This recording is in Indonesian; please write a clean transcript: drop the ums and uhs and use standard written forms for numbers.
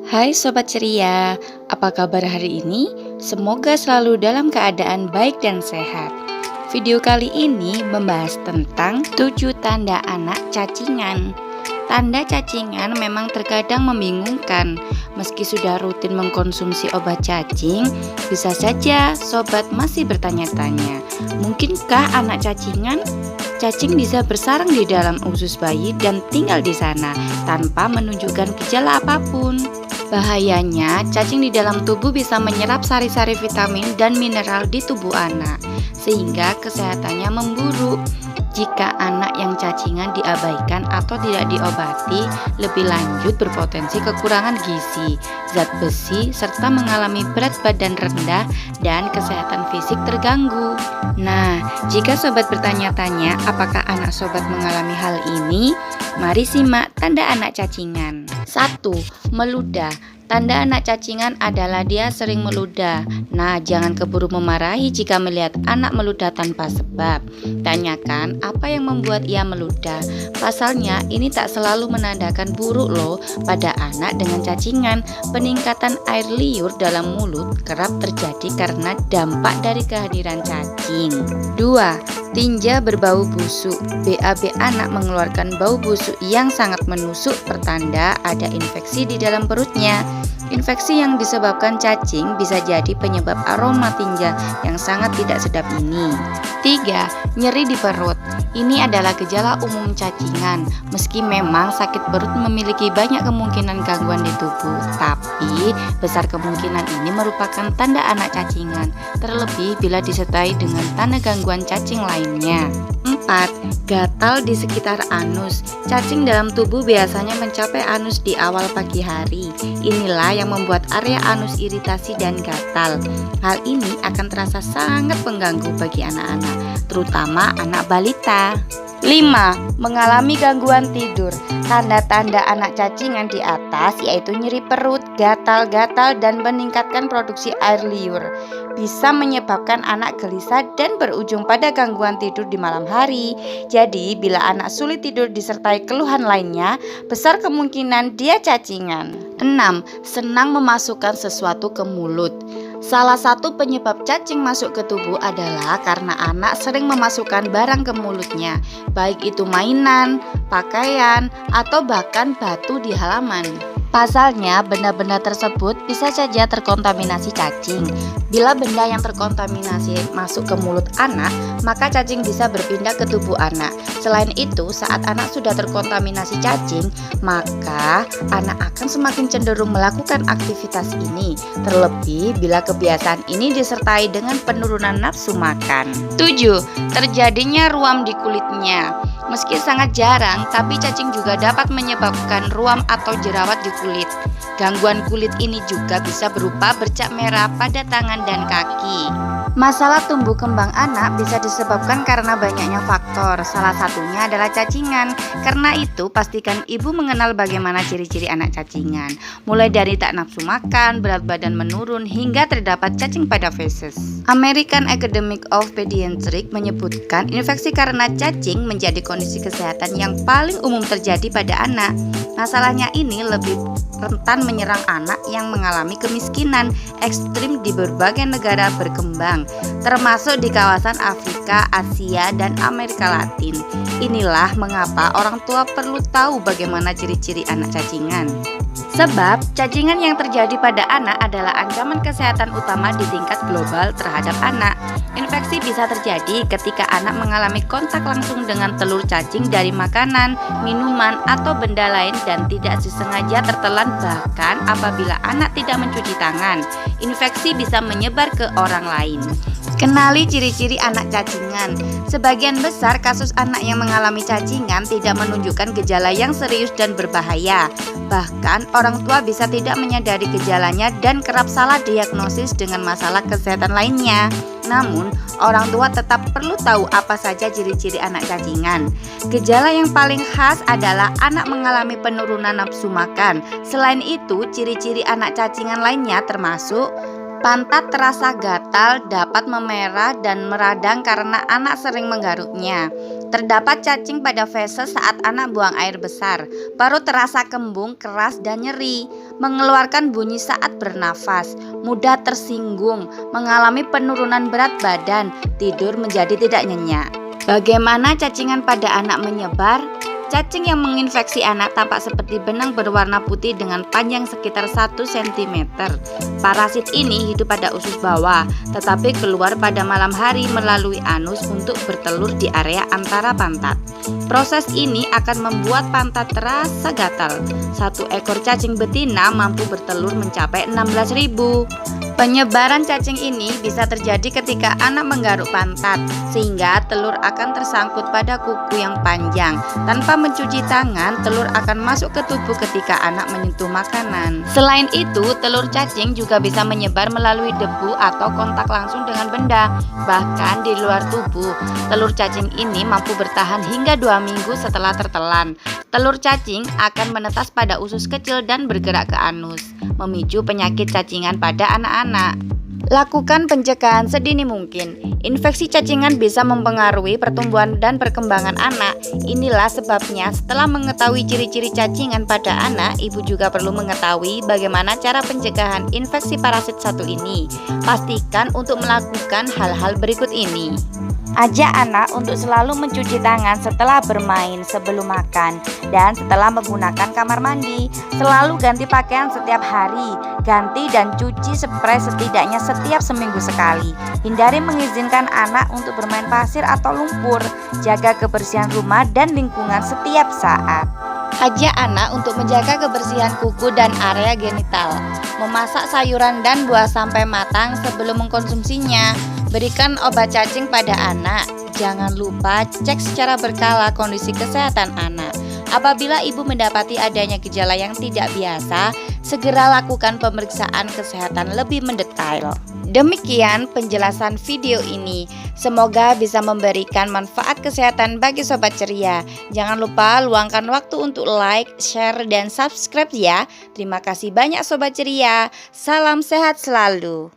Hai Sobat Ceria, apa kabar hari ini? Semoga selalu dalam keadaan baik dan sehat. Video kali ini membahas tentang 7 tanda anak cacingan. Tanda cacingan memang terkadang membingungkan. Meski sudah rutin mengkonsumsi obat cacing, bisa saja sobat masih bertanya-tanya, mungkinkah anak cacingan? Cacing bisa bersarang di dalam usus bayi dan tinggal di sana tanpa menunjukkan gejala apapun. Bahayanya, cacing di dalam tubuh bisa menyerap sari-sari vitamin dan mineral di tubuh anak, sehingga kesehatannya memburuk. Jika anak yang cacingan diabaikan atau tidak diobati, lebih lanjut berpotensi kekurangan gizi, zat besi, serta mengalami berat badan rendah dan kesehatan fisik terganggu. Nah, jika sobat bertanya-tanya apakah anak sobat mengalami hal ini, mari simak tanda anak cacingan. 1. Meludah. Tanda anak cacingan adalah dia sering meludah. Nah, jangan keburu memarahi jika melihat anak meludah tanpa sebab. Tanyakan apa yang membuat ia meludah. Pasalnya, ini tak selalu menandakan buruk loh pada anak dengan cacingan. Peningkatan air liur dalam mulut kerap terjadi karena dampak dari kehadiran cacing. 2. Tinja berbau busuk. BAB anak mengeluarkan bau busuk yang sangat menusuk, pertanda ada infeksi di dalam perutnya. Infeksi yang disebabkan cacing bisa jadi penyebab aroma tinja yang sangat tidak sedap ini. 3. Nyeri di perut. Ini adalah gejala umum cacingan. Meski memang sakit perut memiliki banyak kemungkinan gangguan di tubuh, tapi besar kemungkinan ini merupakan tanda anak cacingan, terlebih bila disertai dengan tanda gangguan cacing lainnya. 4. Gatal di sekitar anus. Cacing dalam tubuh biasanya mencapai anus di awal pagi hari. Inilah yang membuat area anus iritasi dan gatal. Hal ini akan terasa sangat mengganggu bagi anak-anak, terutama anak balita. 5. Mengalami gangguan tidur. Tanda-tanda anak cacingan di atas yaitu nyeri perut, gatal-gatal, dan meningkatkan produksi air liur. Bisa menyebabkan anak gelisah dan berujung pada gangguan tidur di malam hari. Jadi, bila anak sulit tidur disertai keluhan lainnya, besar kemungkinan dia cacingan. 6. Senang memasukkan sesuatu ke mulut. Salah satu penyebab cacing masuk ke tubuh adalah karena anak sering memasukkan barang ke mulutnya, baik itu mainan, pakaian, atau bahkan batu di halaman. Pasalnya, benda-benda tersebut bisa saja terkontaminasi cacing. Bila benda yang terkontaminasi masuk ke mulut anak, maka cacing bisa berpindah ke tubuh anak. Selain itu, saat anak sudah terkontaminasi cacing, maka anak akan semakin cenderung melakukan aktivitas ini, terlebih bila kebiasaan ini disertai dengan penurunan nafsu makan. 7. Terjadinya ruam di kulitnya. Meski sangat jarang, tapi cacing juga dapat menyebabkan ruam atau jerawat di kulit. Gangguan kulit ini juga bisa berupa bercak merah pada tangan dan kaki. Masalah tumbuh kembang anak bisa disebabkan karena banyaknya faktor. Salah satunya adalah cacingan. Karena itu, pastikan ibu mengenal bagaimana ciri-ciri anak cacingan. Mulai dari tak nafsu makan, berat badan menurun, hingga terdapat cacing pada feses. American Academy of Pediatrics menyebutkan infeksi karena cacing menjadi kondisi kesehatan yang paling umum terjadi pada anak. Masalahnya ini lebih rentan menyerang anak yang mengalami kemiskinan ekstrim di berbagai negara berkembang, termasuk di kawasan Afrika, Asia, dan Amerika Latin. Inilah mengapa orang tua perlu tahu bagaimana ciri-ciri anak cacingan. Sebab cacingan yang terjadi pada anak adalah ancaman kesehatan utama di tingkat global terhadap anak. Infeksi bisa terjadi ketika anak mengalami kontak langsung dengan telur cacing dari makanan, minuman, atau benda lain dan tidak disengaja tertelan, bahkan apabila anak tidak mencuci tangan. Infeksi bisa menyebar ke orang lain. Kenali ciri-ciri anak cacingan. Sebagian besar kasus anak yang mengalami cacingan tidak menunjukkan gejala yang serius dan berbahaya. Bahkan orang tua bisa tidak menyadari gejalanya dan kerap salah diagnosis dengan masalah kesehatan lainnya. Namun, orang tua tetap perlu tahu apa saja ciri-ciri anak cacingan. Gejala yang paling khas adalah anak mengalami penurunan nafsu makan. Selain itu, ciri-ciri anak cacingan lainnya termasuk pantat terasa gatal, dapat memerah dan meradang karena anak sering menggaruknya. Terdapat cacing pada feses saat anak buang air besar. Perut terasa kembung, keras, dan nyeri. Mengeluarkan bunyi saat bernafas. Mudah tersinggung, mengalami penurunan berat badan, tidur menjadi tidak nyenyak. Bagaimana cacingan pada anak menyebar? Cacing yang menginfeksi anak tampak seperti benang berwarna putih dengan panjang sekitar 1 cm. Parasit ini hidup pada usus bawah, tetapi keluar pada malam hari melalui anus untuk bertelur di area antara pantat. Proses ini akan membuat pantat terasa gatal. Satu ekor cacing betina mampu bertelur mencapai 16.000. Penyebaran cacing ini bisa terjadi ketika anak menggaruk pantat, sehingga telur akan tersangkut pada kuku yang panjang. Tanpa mencuci tangan, telur akan masuk ke tubuh ketika anak menyentuh makanan. Selain itu, telur cacing juga bisa menyebar melalui debu atau kontak langsung dengan benda. Bahkan di luar tubuh, telur cacing ini mampu bertahan hingga 2 minggu setelah tertelan. Telur cacing akan menetas pada usus kecil dan bergerak ke anus, memicu penyakit cacingan pada anak-anak. Lakukan pencegahan sedini mungkin. Infeksi cacingan bisa mempengaruhi pertumbuhan dan perkembangan anak. Inilah sebabnya setelah mengetahui ciri-ciri cacingan pada anak, ibu juga perlu mengetahui bagaimana cara pencegahan infeksi parasit satu ini. Pastikan untuk melakukan hal-hal berikut ini. Ajak anak untuk selalu mencuci tangan setelah bermain, sebelum makan, dan setelah menggunakan kamar mandi. Selalu ganti pakaian setiap hari. Ganti dan cuci spray setidaknya setiap seminggu sekali. Hindari mengizinkan anak untuk bermain pasir atau lumpur. Jaga kebersihan rumah dan lingkungan setiap saat. Ajak anak untuk menjaga kebersihan kuku dan area genital. Memasak sayuran dan buah sampai matang sebelum mengkonsumsinya. Berikan obat cacing pada anak. Jangan lupa cek secara berkala kondisi kesehatan anak. Apabila ibu mendapati adanya gejala yang tidak biasa, segera lakukan pemeriksaan kesehatan lebih mendetail. Demikian penjelasan video ini. Semoga bisa memberikan manfaat kesehatan bagi Sobat Ceria. Jangan lupa luangkan waktu untuk like, share, dan subscribe ya. Terima kasih banyak Sobat Ceria. Salam sehat selalu.